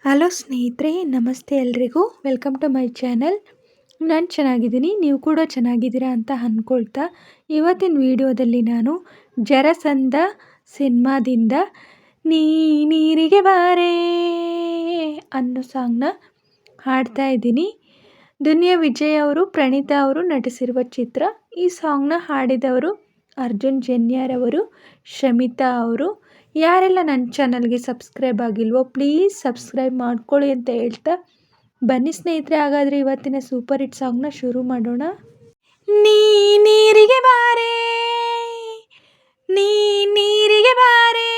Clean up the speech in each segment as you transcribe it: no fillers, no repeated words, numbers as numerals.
Hello ಸ್ನೇಹಿತರೆ, ನಮಸ್ತೆ ಎಲ್ರಿಗೂ. Welcome to my channel. ನಾನು ಚೆನ್ನಾಗಿದ್ದೀನಿ, ನೀವು ಕೂಡ ಚೆನ್ನಾಗಿದ್ದೀರಾ ಅಂತ ಅಂದ್ಕೊಳ್ತಾ ಇವತ್ತಿನ ವಿಡಿಯೋದಲ್ಲಿ ನಾನು ಜರಸಂಧ ಸಿನಿಮಾದಿಂದ ನೀ ನೀರಿಗೆ ಬಾರೇ ಅನ್ನೋ ಸಾಂಗ್ನ ಹಾಡ್ತಾ ಇದ್ದೀನಿ. ದುನಿಯಾ ವಿಜಯ್ ಅವರು, ಪ್ರಣೀತಾ ಅವರು ನಟಿಸಿರುವ ಚಿತ್ರ. ಈ ಸಾಂಗ್ನ ಹಾಡಿದವರು ಅರ್ಜುನ್ ಜನ್ಯಾರವರು, ಶಮಿತಾ ಅವರು. ಯಾರೆಲ್ಲ ನನ್ನ ಚಾನಲ್ಗೆ ಸಬ್ಸ್ಕ್ರೈಬ್ ಆಗಿಲ್ವೋ ಪ್ಲೀಸ್ ಸಬ್ಸ್ಕ್ರೈಬ್ ಮಾಡ್ಕೊಳ್ಳಿ ಅಂತ ಹೇಳ್ತಾ ಬನ್ನಿ ಸ್ನೇಹಿತರೆ, ಹಾಗಾದರೆ ಇವತ್ತಿನ ಸೂಪರ್ ಹಿಟ್ ಸಾಂಗ್ನ ಶುರು ಮಾಡೋಣ. ನೀ ನೀರಿಗೆ ಬಾರೇ, ನೀ ನೀರಿಗೆ ಬಾರೇ,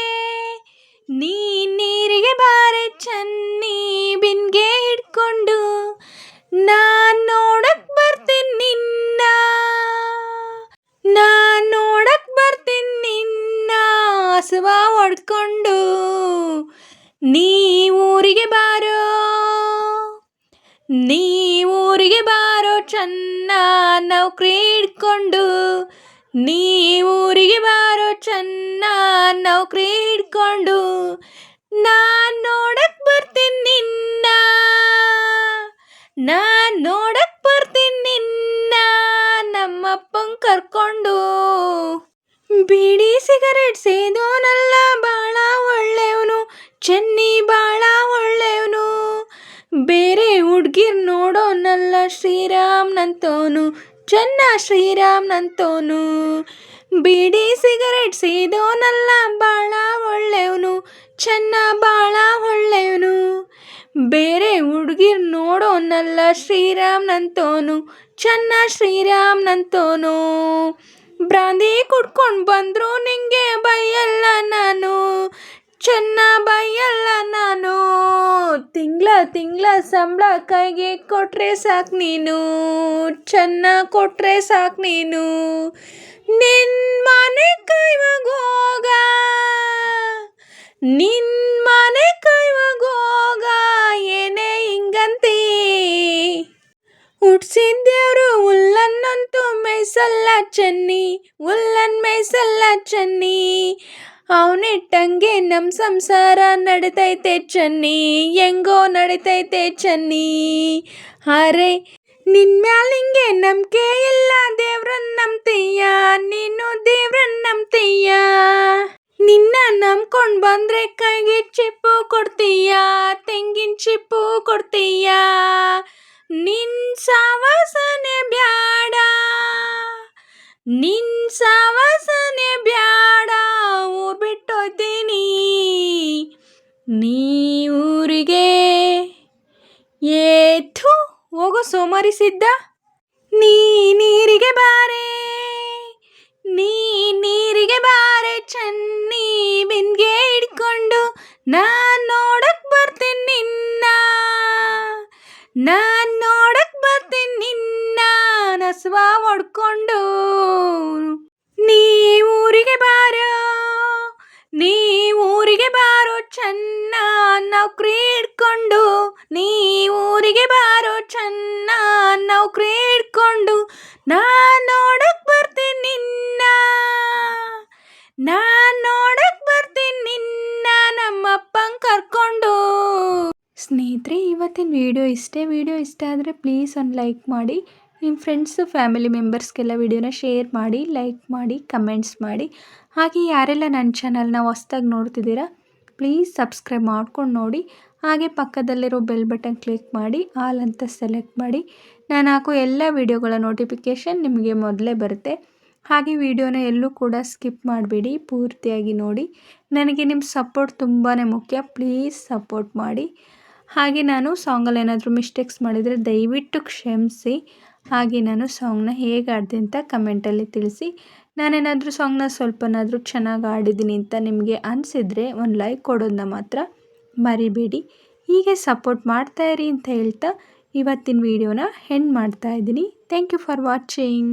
ನೀ ನೀರಿಗೆ ಬಾರೆ ಚನ್ನಿ ಬಿನ್ಗೆ ಹಿಡ್ಕೊಂಡು, ನಾನ್ ನೋಡಕ್ ಬರ್ತೀನಿ ನಿನ್ನ, ನಾನ್ ನೋಡಕ್ ಬರ್ತೀನಿ ನಿನ್ನ ಹಸುವ ಹೊಡ್ಕೊಂಡು. ನೀ ಊರಿಗೆ ಬಾರೋ, ನೀ ಊರಿಗೆ ಬಾರೋ ಚನ್ನ ನೌಕರಿ ಹಿಡ್ಕೊಂಡು, ನೀ ಊರಿಗೆ ಬಾರೋ ಚನ್ನ ನೌಕರಿ ಹಿಡ್ಕೊಂಡು, ನಾನ್ ನೋಡಕ್ ಬರ್ತೀನಿ ನಿನ್ನ, ನಾನ್ ನೋಡಕ್ ಬರ್ತೀನಿ ನಿನ್ನ ನಮ್ಮಪ್ಪನ್ ಕರ್ಕೊಂಡು. ಬೀಡಿ ಸಿಗರೇಟ್ ಸೇದೋನಲ್ಲ ಬಾಳ ಒಳ್ಳೆಯವನು, ಚೆನ್ನಿ ಬಾಳ ಒಳ್ಳೆಯವನು, ಬೇರೆ ಹುಡ್ಗಿರ್ ನೋಡೋನಲ್ಲ ಶ್ರೀರಾಮ್ನಂತೋನು, ಚೆನ್ನ ಶ್ರೀರಾಮ್ನಂತೋನು. ಬೀಡಿ ಸಿಗರೇಟ್ ಸೇದೋನಲ್ಲ ಬಾಳ ಒಳ್ಳೆಯವನು, ಚೆನ್ನ ಬಾಳ ಒಳ್ಳೆಯವನು, ಬೇರೆ ಹುಡ್ಗಿರ್ ನೋಡೋನಲ್ಲ ಶ್ರೀರಾಮ್ನಂತೋನು, ಚೆನ್ನ ಶ್ರೀರಾಮ್ನಂತೋನು. ಬ್ರಾಂದಿ ಕುಡ್ಕೊಂಡು ಬಂದ್ರು ನಿಂಗೆ ಬೈಯಲ್ಲ ನಾನು, ಚೆನ್ನ ಬೈಯಲ್ಲ ನಾನು, ತಿಂಗ್ಳ ಸಂಬಳ ಕೈಗೆ ಕೊಟ್ರೆ ಸಾಕು ನೀನು, ಚೆನ್ನ ಕೊಟ್ರೆ ಸಾಕು ನೀನು. ನಿನ್ ಮನೆ ಕೈವಾಗೋಗ, ನಿನ್ ಮನೆ ಕೈವಾಗೋಗ ಏನೇ ಹಿಂಗಂತೀ, ಹುಟ್ಸಿದ್ದೇವ್ರು ಉಲ್ಲನ್ನಂತೂ ಮೇಯ್ಸಲ್ಲ ಚೆನ್ನಿ, ಉಲ್ಲನ್ ಮೇಯ್ಸಲ್ಲ ಚೆನ್ನಿ, ಅವನಿಟ್ಟಂಗೆ ನಮ್ಮ ಸಂಸಾರ ನಡಿತೈತೆ ಚೆನ್ನಿ, ಹೆಂಗೋ ನಡಿತೈತೆ ಚೆನ್ನಿ. ಅರೆ ನಿನ್ ಮ್ಯಾಲ್ ನಿಂಗೆ ನಂಬಿಕೆ ಇಲ್ಲ, ದೇವ್ರನ್ ನಂಬ್ತೀಯ ನೀನು, ದೇವ್ರನ್ ನಂಬ್ತೀಯ. ನಿನ್ನ ನಂಬ್ಕೊಂಡ್ ಬಂದ್ರೆ ಕೈಗೆ ಚಿಪ್ಪು ಕೊಡ್ತೀಯ, ತೆಂಗಿನ ಚಿಪ್ಪು ಕೊಡ್ತೀಯ. ನಿನ್ ಸಾವಾಸನೆ ಬ್ಯಾಡ, ನಿನ್ ಸಾವಾಸನೆ ಬ್ಯಾಡ, ಊರ್ ಬಿಟ್ಟೋಯ್ತೀನಿ ನೀ ಊರಿಗೆ. ಏಥು ಹೋಗೋ ಸೋಮಾರಿ ಸಿದ್ಧ. ನೀ ನೀರಿಗೆ ಬಾರೇ, ನೀ ನೀರಿಗೆ ಬಾರೆ ಚನ್ನಿ ಬಿನ್ಗೆ ಹಿಡ್ಕೊಂಡು, ನಾನ್ ನೋಡಕ್ ಬರ್ತೀನಿ ನಿನ್ನ, ನಾನ್ ನೋಡಕ್ ಬರ್ತೀನಿ ನಿನ್ನ ನಸುವ ಹೊಡ್ಕೊಂಡು. ನೀ ಊರಿಗೆ ಬಾರೋ, ನೀ ಊರಿಗೆ ಬಾರೋ ಚೆನ್ನ ನೌಕರಿ ಹಿಡ್ಕೊಂಡು, ನೀ ಊರಿಗೆ ಬಾರೋ ಚೆನ್ನ ನೌಕರಿ ಹಿಡ್ಕೊಂಡು, ನಾನ್ ನೋಡಕ್ ಬರ್ತೀನಿ ನಿನ್ನ, ನಾನ್ ನೋಡಕ್ ಬರ್ತೀನಿ ನಿನ್ನ ನಮ್ಮಪ್ಪನ್ ಕರ್ಕೊಂಡು. ಸ್ನೇಹಿತರೆ, ಇವತ್ತಿನ ವಿಡಿಯೋ ಇಷ್ಟೇ. ವಿಡಿಯೋ ಇಷ್ಟ ಆದರೆ ಪ್ಲೀಸ್ ಒಂದು ಲೈಕ್ ಮಾಡಿ, ನಿಮ್ಮ ಫ್ರೆಂಡ್ಸು ಫ್ಯಾಮಿಲಿ ಮೆಂಬರ್ಸ್ಗೆಲ್ಲ ವಿಡಿಯೋನ ಶೇರ್ ಮಾಡಿ, ಲೈಕ್ ಮಾಡಿ, ಕಮೆಂಟ್ಸ್ ಮಾಡಿ. ಹಾಗೆ ಯಾರೆಲ್ಲ ನನ್ನ ಚಾನಲ್ನ ಹೊಸ್ದಾಗಿ ನೋಡ್ತಿದ್ದೀರಾ ಪ್ಲೀಸ್ ಸಬ್ಸ್ಕ್ರೈಬ್ ಮಾಡ್ಕೊಂಡು ನೋಡಿ. ಹಾಗೆ ಪಕ್ಕದಲ್ಲಿರೋ ಬೆಲ್ ಬಟನ್ ಕ್ಲಿಕ್ ಮಾಡಿ ಆಲ್ ಅಂತ ಸೆಲೆಕ್ಟ್ ಮಾಡಿ. ನಾನು ಹಾಕೋ ಎಲ್ಲ ವಿಡಿಯೋಗಳ ನೋಟಿಫಿಕೇಷನ್ ನಿಮಗೆ ಮೊದಲೇ ಬರುತ್ತೆ. ಹಾಗೆ ವಿಡಿಯೋನ ಎಲ್ಲೂ ಕೂಡ ಸ್ಕಿಪ್ ಮಾಡಬೇಡಿ, ಪೂರ್ತಿಯಾಗಿ ನೋಡಿ. ನನಗೆ ನಿಮ್ಮ ಸಪೋರ್ಟ್ ತುಂಬಾ ಮುಖ್ಯ, ಪ್ಲೀಸ್ ಸಪೋರ್ಟ್ ಮಾಡಿ. ಹಾಗೆ ನಾನು ಸಾಂಗಲ್ಲಿ ಏನಾದರೂ ಮಿಸ್ಟೇಕ್ಸ್ ಮಾಡಿದರೆ ದಯವಿಟ್ಟು ಕ್ಷಮಿಸಿ. ಹಾಗೆ ನಾನು ಸಾಂಗ್ನ ಹೇಗೆ ಆಡಿದೆ ಅಂತ ಕಮೆಂಟಲ್ಲಿ ತಿಳಿಸಿ. ನಾನೇನಾದರೂ ಸಾಂಗ್ನ ಸ್ವಲ್ಪನಾದರೂ ಚೆನ್ನಾಗಿ ಆಡಿದ್ದೀನಿ ಅಂತ ನಿಮಗೆ ಅನಿಸಿದರೆ ಒಂದು ಲೈಕ್ ಕೊಡೋದನ್ನ ಮಾತ್ರ ಮರಿಬೇಡಿ. ಹೀಗೆ ಸಪೋರ್ಟ್ ಮಾಡ್ತಾಯಿರಿ ಅಂತ ಹೇಳ್ತಾ ಇವತ್ತಿನ ವಿಡಿಯೋನ ಎಂಡ್ ಮಾಡ್ತಾಯಿದ್ದೀನಿ. Thank you for watching.